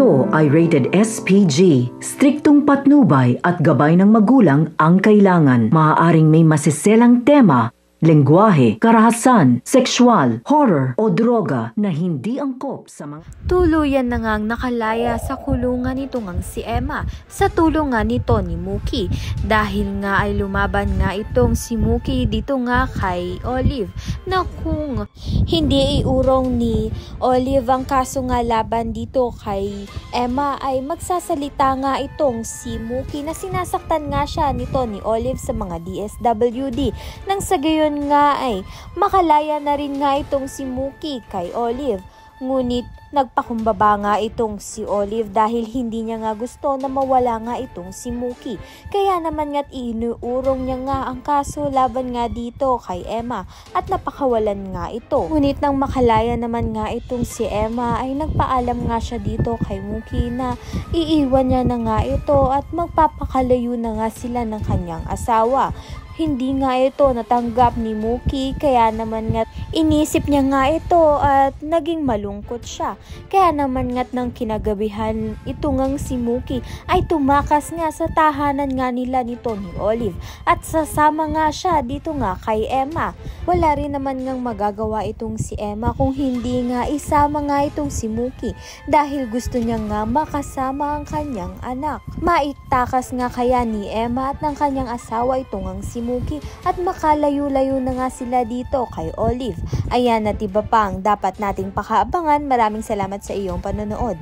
Ito ay rated SPG. Striktong patnubay at gabay ng magulang ang kailangan. Maaaring may masiselang tema, lengguwahe, karahasan, sexual, horror o droga na hindi angkop sa mga... Tuluyan na ngang nakalaya sa kulungan nito ngang si Emma sa tulungan nito ni Mookie dahil nga ay lumaban nga itong si Mookie dito nga kay Olive na kung hindi iurong ni Olive ang kaso nga laban dito kay Emma ay magsasalita nga itong si Mookie na sinasaktan nga siya nito ni Olive sa mga DSWD nang sa gayon nga ay makalaya na rin nga itong si Mookie kay Olive. Ngunit nagpakumbaba nga itong si Olive dahil hindi niya nga gusto na mawala nga itong si Mookie. Kaya naman nga't inuurong niya nga ang kaso laban nga dito kay Emma at napakawalan nga ito. Ngunit nang makalaya naman nga itong si Emma ay nagpaalam nga siya dito kay Mookie na iiwan niya na nga ito at magpapakalayo na nga sila ng kanyang asawa. Hindi nga ito natanggap ni Mookie kaya naman nga inisip niya nga ito at naging malungkot siya. Kaya naman nga't nang kinagabihan ito ngang si Mookie ay tumakas nga sa tahanan nga nila nito ni Olive at sasama nga siya dito nga kay Emma. Wala rin naman ngang magagawa itong si Emma kung hindi nga isama nga itong si Mookie dahil gusto niya nga makasama ang kanyang anak. Maitakas nga kaya ni Emma at ng kanyang asawa ito ngang si Mookie at makalayo-layo na nga sila dito kay Olive. Ayan at iba pang dapat nating pakaabangan. Maraming salamat sa iyong panonood.